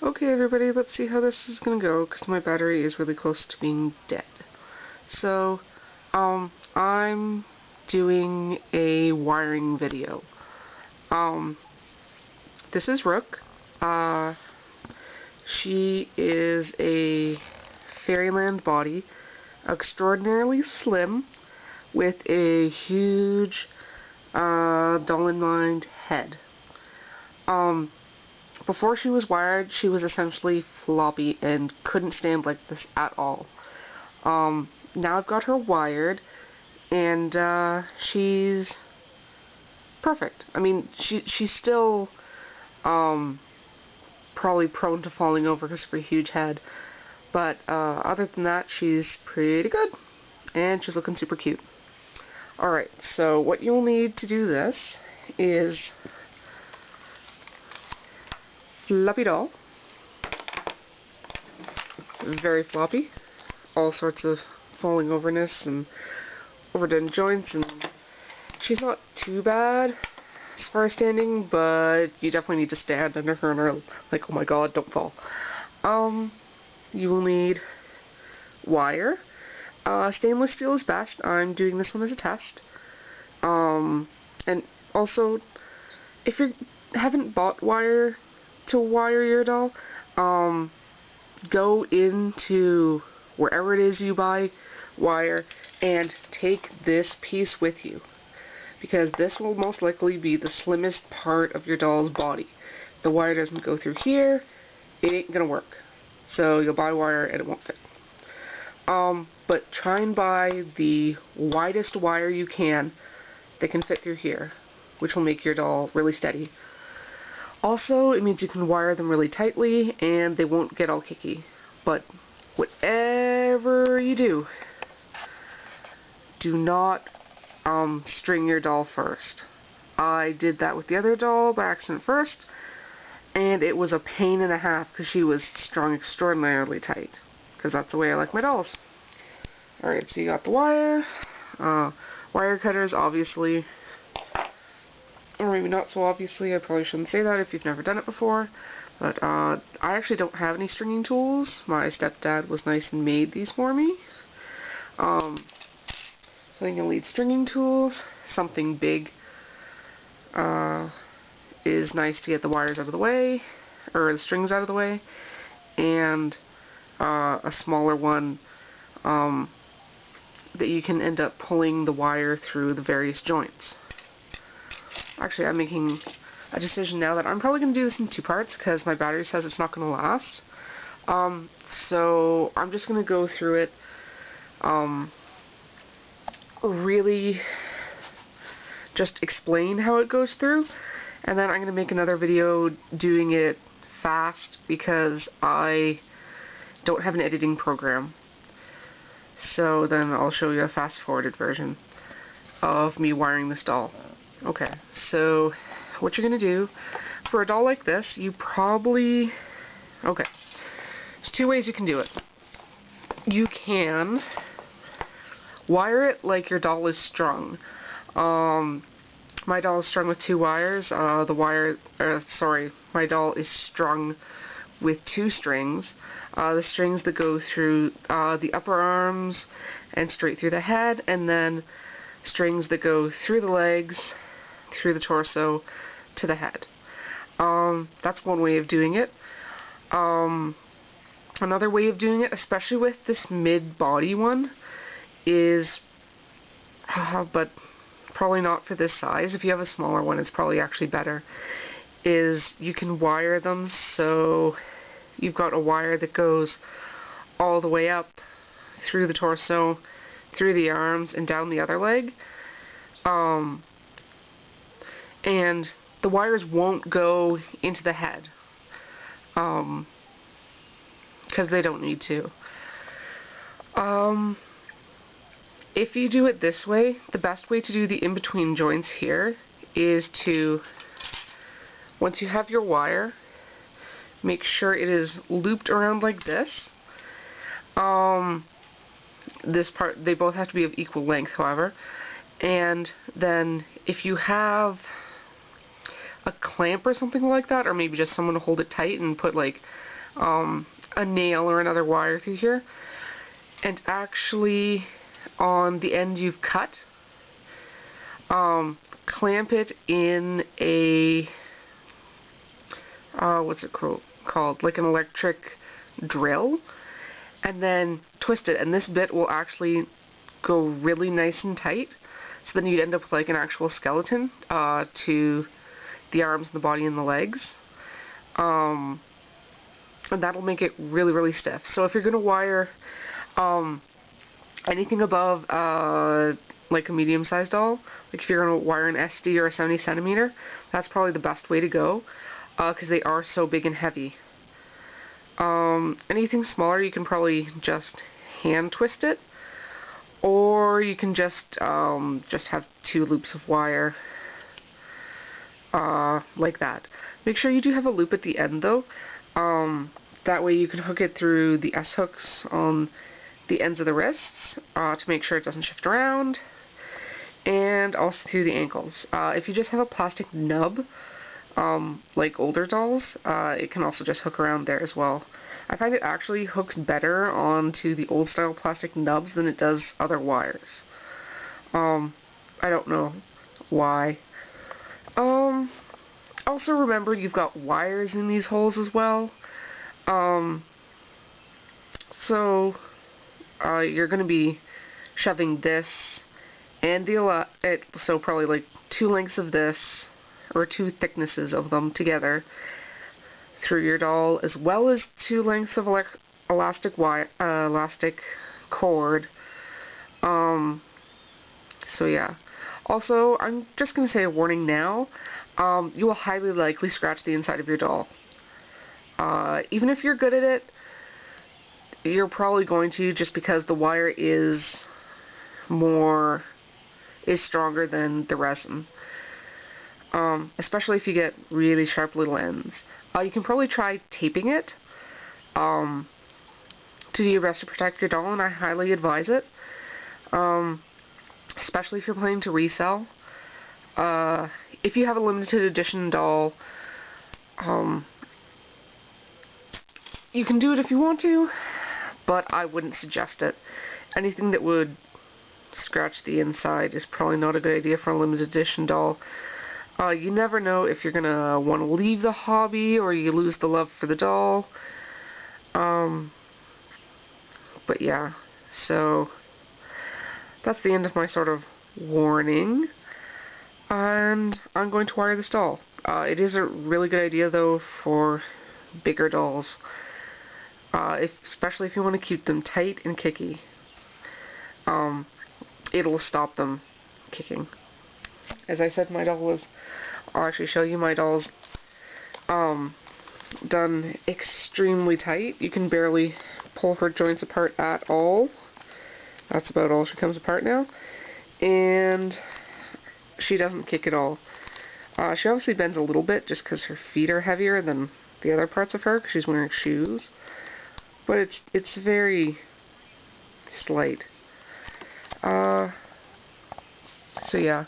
Okay everybody, let's see how this is gonna go, because my battery is really close to being dead. So, I'm doing a wiring video. This is Rook. She is a fairyland body, extraordinarily slim, with a huge, doll-in-mind head. Before she was wired, she was essentially floppy and couldn't stand like this at all. Now I've got her wired, and she's perfect. I mean, she's still probably prone to falling over because of her huge head, but other than that, she's pretty good, and she's looking super cute. Alright, so what you'll need to do this is floppy doll, very floppy, all sorts of falling overness and overdone joints, and she's not too bad as far as standing, but you definitely need to stand under her and are like, oh my god, don't fall. You will need wire. Stainless steel is best. I'm doing this one as a test. And also, if you haven't bought wire to wire your doll, go into wherever it is you buy wire and take this piece with you, because this will most likely be the slimmest part of your doll's body. If the wire doesn't go through here, it ain't gonna work. So you'll buy wire and it won't fit. But try and buy the widest wire you can that can fit through here, which will make your doll really steady. Also, it means you can wire them really tightly and they won't get all kicky. But whatever you do, do not string your doll first. I did that with the other doll by accident first, and it was a pain and a half because she was strung extraordinarily tight, because that's the way I like my dolls. Alright, so you got the wire, wire cutters, obviously, or maybe not so obviously. I probably shouldn't say that if you've never done it before, but I actually don't have any stringing tools. My stepdad was nice and made these for me. So you'll need stringing tools. Something big is nice to get the wires out of the way, or the strings out of the way, and a smaller one that you can end up pulling the wire through the various joints. Actually, I'm making a decision now that I'm probably going to do this in 2 parts because my battery says it's not going to last. So I'm just going to go through it really just explain how it goes through, and then I'm going to make another video doing it fast because I don't have an editing program. So then I'll show you a fast-forwarded version of me wiring this doll. Okay, so what you're going to do for a doll like this, you probably... Okay, there's 2 ways you can do it. You can wire it like your doll is strung. My doll is strung with 2 wires. My doll is strung with 2 strings. The strings that go through the upper arms and straight through the head, and then strings that go through the legs, through the torso, to the head. That's one way of doing it. Another way of doing it, especially with this mid-body one, is, but probably not for this size. If you have a smaller one, it's probably actually better, is you can wire them so you've got a wire that goes all the way up through the torso, through the arms, and down the other leg. And the wires won't go into the head, because they don't need to. If you do it this way, the best way to do the in-between joints here is to, once you have your wire, make sure it is looped around like this. This part, they both have to be of equal length, however. And then if you have a clamp or something like that, or maybe just someone to hold it tight and put like a nail or another wire through here, and actually on the end you've cut, clamp it in a what's it called, like an electric drill, and then twist it, and this bit will actually go really nice and tight, so then you'd end up with like an actual skeleton to the arms, the body, and the legs. And that'll make it really, really stiff. So if you're going to wire anything above like a medium-sized doll, like if you're going to wire an SD or a 70 centimeter, that's probably the best way to go, because they are so big and heavy. Anything smaller, you can probably just hand twist it, or you can just have 2 loops of wire like that. Make sure you do have a loop at the end though. That way you can hook it through the S-hooks on the ends of the wrists to make sure it doesn't shift around, and also through the ankles. If you just have a plastic nub, like older dolls, it can also just hook around there as well. I find it actually hooks better onto the old style plastic nubs than it does other wires. I don't know why. Also remember, you've got wires in these holes as well. So you're going to be shoving this and so probably like 2 lengths of this, or 2 thicknesses of them together through your doll, as well as 2 lengths of elastic cord. So yeah. Also, I'm just going to say a warning now. You will highly likely scratch the inside of your doll. Even if you're good at it, you're probably going to, just because the wire is stronger than the resin. Especially if you get really sharp little ends. You can probably try taping it to do your best to protect your doll, and I highly advise it. Especially if you're planning to resell. If you have a limited edition doll, you can do it if you want to, but I wouldn't suggest it. Anything that would scratch the inside is probably not a good idea for a limited edition doll. You never know if you're gonna want to leave the hobby or you lose the love for the doll. But yeah, so that's the end of my sort of warning. And I'm going to wire this doll. It is a really good idea though for bigger dolls. Especially if you want to keep them tight and kicky. It'll stop them kicking. As I said, my doll was, I'll actually show you, my doll's done extremely tight. You can barely pull her joints apart at all. That's about all she comes apart now. And she doesn't kick at all. She obviously bends a little bit just because her feet are heavier than the other parts of her because she's wearing shoes. But it's very slight. So yeah.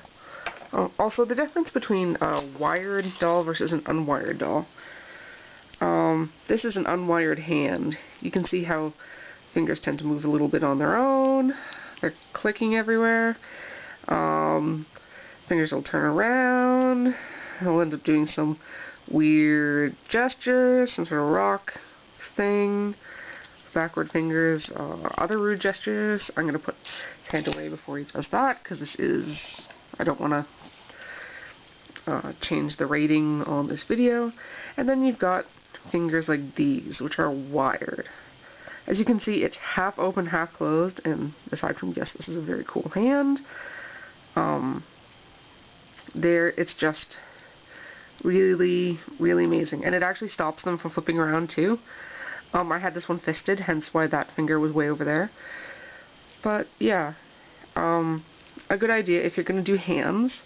Also, the difference between a wired doll versus an unwired doll. This is an unwired hand. You can see how fingers tend to move a little bit on their own. They're clicking everywhere. Fingers will turn around. They'll end up doing some weird gestures, some sort of rock thing. Backward fingers, other rude gestures. I'm going to put his hand away before he does that, because this is, I don't want to change the rating on this video. And then you've got fingers like these, which are wired. As you can see, it's half open, half closed, and aside from, yes, this is a very cool hand, it's just really, really amazing. And it actually stops them from flipping around too. I had this one fisted, hence why that finger was way over there. But yeah, a good idea if you're going to do hands.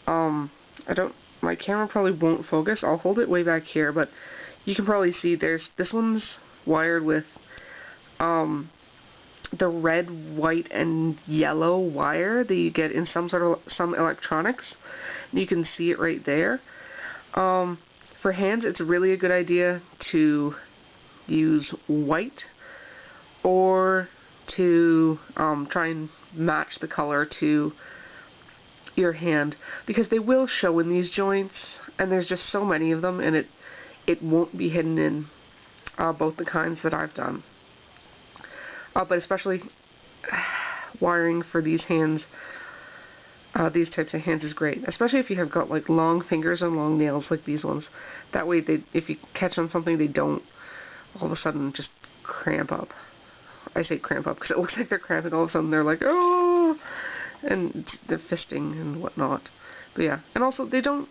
My camera probably won't focus. I'll hold it way back here, but you can probably see this one's wired with the red, white, and yellow wire that you get in some electronics. And you can see it right there. For hands, it's really a good idea to use white or to try and match the color to your hand, because they will show in these joints, and there's just so many of them, and it won't be hidden in both the kinds that I've done. But especially wiring for these hands, these types of hands is great, especially if you have got like long fingers and long nails like these ones. That way, if you catch on something, they don't all of a sudden just cramp up. I say cramp up because it looks like they're cramping. All of a sudden, they're like, oh, and they're fisting and whatnot. But yeah, and also they don't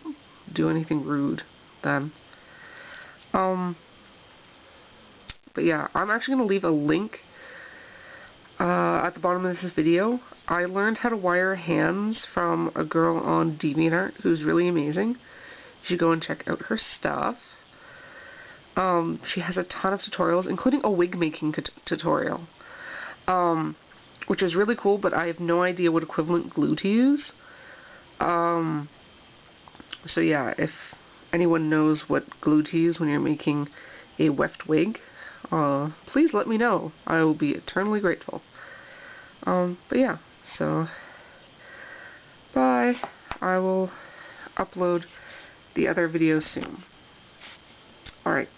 do anything rude then. But yeah, I'm actually going to leave a link at the bottom of this video. I learned how to wire hands from a girl on DeviantArt who's really amazing. You should go and check out her stuff. She has a ton of tutorials, including a wig making tutorial, which is really cool, but I have no idea what equivalent glue to use. So yeah, if anyone knows what glue to use when you're making a weft wig, please let me know. I will be eternally grateful. But yeah, so bye. I will upload the other videos soon. Alright.